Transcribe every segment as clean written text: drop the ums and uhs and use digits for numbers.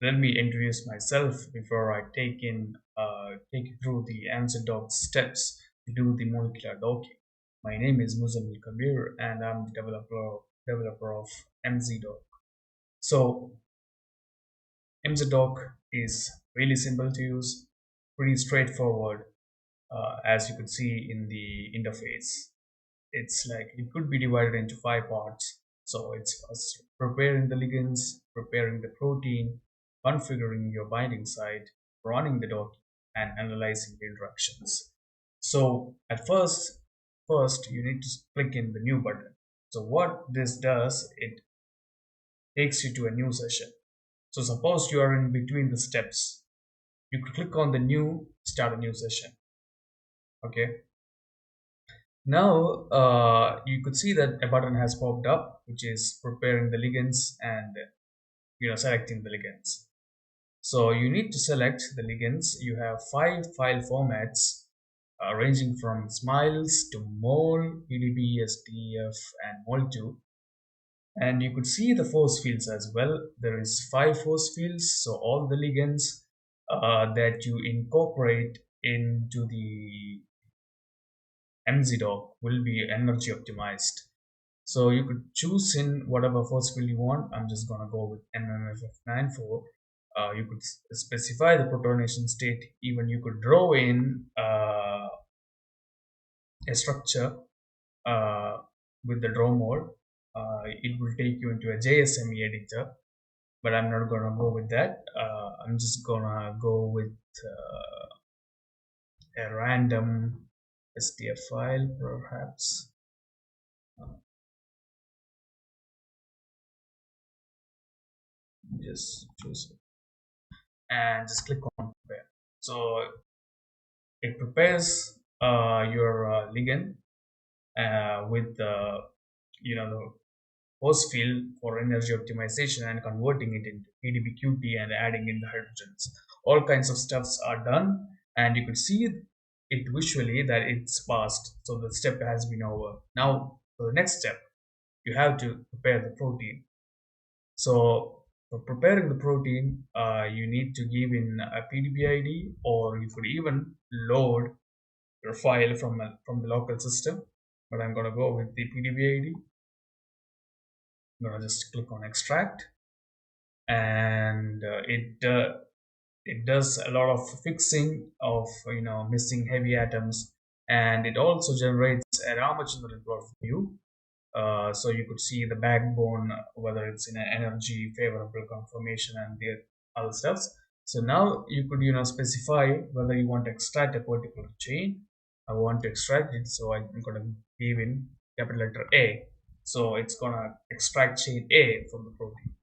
let me introduce myself before I take you through the MzDOCK steps to do the molecular docking. My name is Muzamil Kabir, and I'm the developer of MzDOCK. So MzDOCK is really simple to use, pretty straightforward, as you could see in the interface. It's like it could be divided into 5 parts. So it's first preparing the ligands, preparing the protein, configuring your binding site, running the docking, and analyzing the interactions. So at first you need to click in the new button. So what this does, it takes you to a new session. So suppose you are in between the steps, you could click on the new, start a new session. Okay. Now you could see that a button has popped up, which is preparing the ligands and selecting the ligands. So you need to select the ligands. You have 5 file formats ranging from smiles to mol, PDB, SDF, and mol2. And you could see the force fields as well. There is 5 force fields. So all the ligands that you incorporate into the MzDOCK will be energy optimized. So you could choose in whatever force field you want. I'm just gonna go with MMFF94. You could specify the protonation state. Even you could draw in a structure with the draw mode. It will take you into a JSME editor, but I'm not gonna go with that. I'm just gonna go with a random SDF file, perhaps. Just choose it and just click on prepare. So it prepares your ligand with the force field for energy optimization and converting it into PDBQT and adding in the hydrogens. All kinds of stuffs are done, and you could see it visually that it's passed. So the step has been over. Now for the next step, you have to prepare the protein. So for preparing the protein, you need to give in a PDB ID, or you could even load your file from the local system. But I'm gonna go with the PDB ID. I'm gonna just click on extract, and it does a lot of fixing of missing heavy atoms, and it also generates an armature plot for you. So you could see the backbone, whether it's in an energy favorable conformation and the other stuffs. So now you could specify whether you want to extract a particular chain. I want to extract it, so I'm going to give in capital letter A. So it's going to extract chain A from the protein.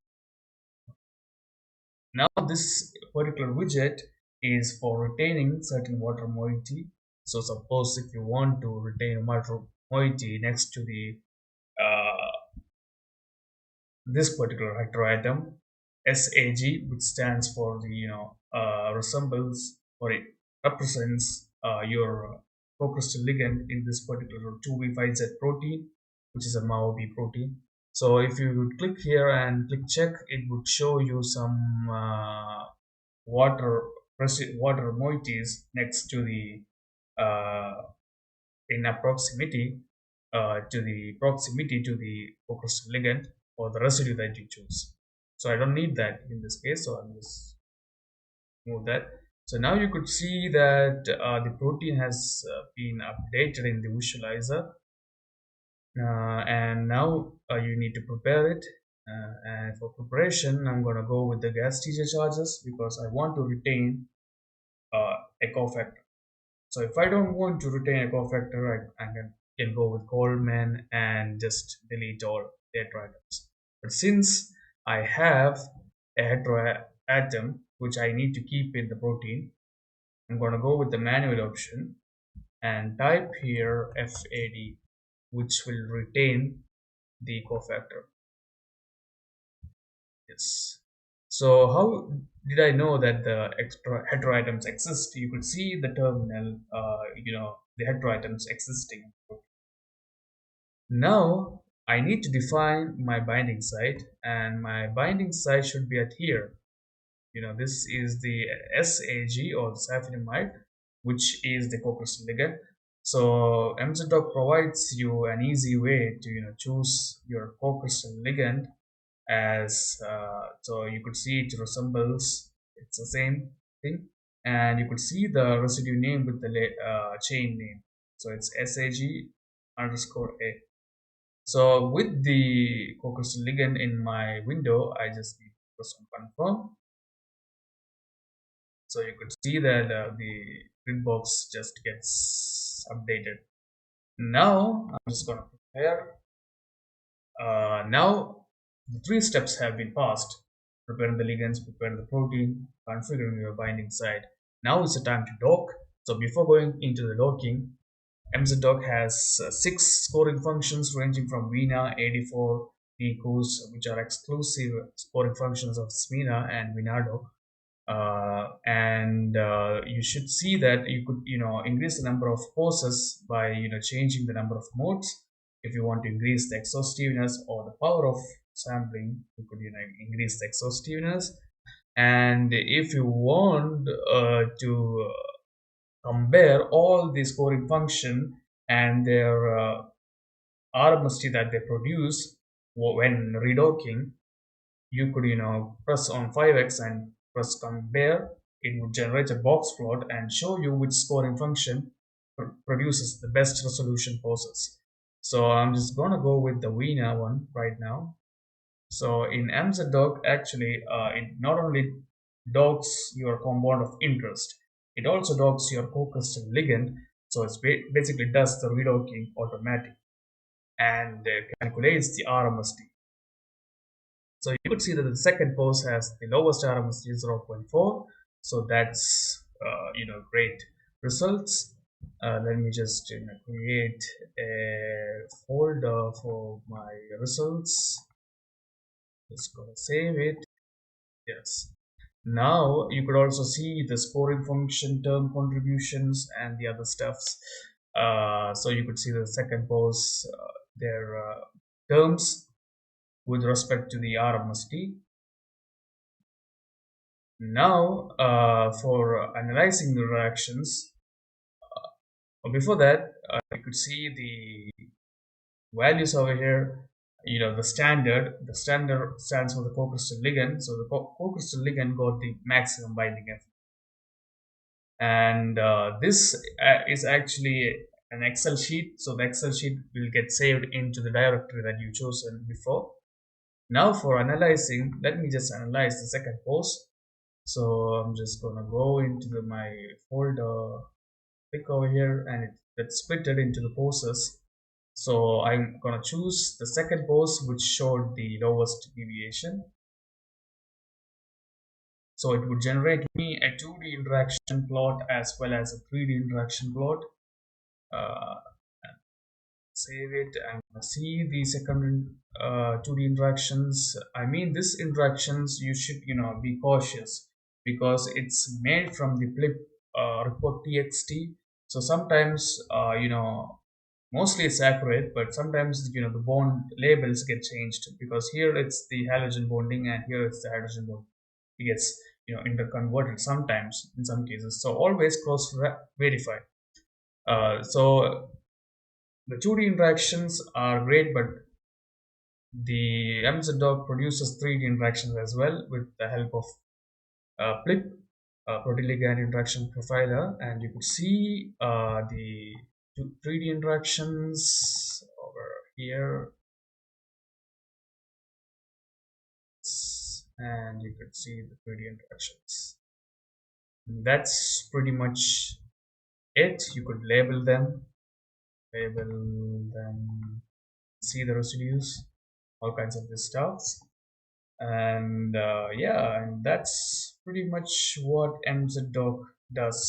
Now this particular widget is for retaining certain water moiety. So suppose if you want to retain water moiety next to the this particular heteroatom, SAG, which stands for the resembles, or it represents your co-crystal ligand in this particular 2B5Z protein, which is a MAO-B protein. So if you would click here and click check, it would show you some water water moieties next to the in a proximity to the co-crystal ligand or the residue that you choose. So I don't need that in this case, so I'll just move that. So now you could see that the protein has been updated in the visualizer, and now you need to prepare it. And for preparation, I'm going to go with the gas TJ charges because I want to retain a cofactor. So if I don't want to retain a cofactor, I can go with Coleman and just delete all heteroatoms. But since I have a heteroatom which I need to keep in the protein, I'm going to go with the manual option and type here FAD, which will retain the cofactor. Yes. So how did I know that the extra heteroatoms exist? You could see the terminal, the heteroatoms existing. Now I need to define my binding site, and my binding site should be at here. this is the SAG or the saphenamide, which is the co-crystal ligand. So MzDOCK provides you an easy way to choose your co-crystal ligand as so you could see it resembles, it's the same thing, and you could see the residue name with the chain name, so it's SAG underscore A. So with the co-crystal ligand in my window, I just need to press on confirm. So you could see that the grid box just gets updated. Now I'm just going to prepare. Now the three steps have been passed: preparing the ligands, preparing the protein, configuring your binding site. Now it's the time to dock. So before going into the docking, MzDOCK has six scoring functions ranging from VINA, AD4, DCOS, which are exclusive scoring functions of SMINA and Vinado. And you should see that you could increase the number of poses by changing the number of modes. If you want to increase the exhaustiveness or the power of sampling, you could increase the exhaustiveness. And if you want to compare all the scoring function and their RMST that they produce when redocking, you could press on 5x and press compare. It would generate a box plot and show you which scoring function produces the best resolution poses. So I'm just gonna go with the VINA one right now. So in MzDOCK, actually it not only docks your compound of interest, it also docks your co-crystal ligand. So it basically does the redocking automatic and calculates the RMSD. So you could see that the second pose has the lowest RMSD 0.4. So that's great results. Let me just create a folder for my results. Just gonna save it. Yes. Now you could also see the scoring function, term contributions, and the other stuffs. So you could see the second pose, their terms with respect to the RMSD. Now for analyzing the reactions, before that you could see the values over here. The standard stands for the co-crystal ligand. So the co-crystal ligand got the maximum binding effect, and this is actually an Excel sheet. So the Excel sheet will get saved into the directory that you chosen before. Now for analyzing, let me just analyze the second pose. So I'm just gonna go into my folder, click over here, and it's split it into the poses. So I'm gonna choose the second pose, which showed the lowest deviation. So it would generate me a 2D interaction plot as well as a 3D interaction plot. Uh, Save it and see the second 2D interactions. I mean, these interactions you should be cautious because it's made from the PLIP report txt. So sometimes mostly it's accurate, but sometimes the bond labels get changed because here it's the halogen bonding and here it's the hydrogen bond. It gets interconverted sometimes in some cases. So always cross verify. So the 2D interactions are great, but the MzDOCK produces 3D interactions as well with the help of PLIP, protein ligand interaction profiler, and you could see the 3D interactions over here, and you could see the 3D interactions. And that's pretty much it. You could label them, see the residues, all kinds of this stuff. And yeah, and that's pretty much what MzDOCK does.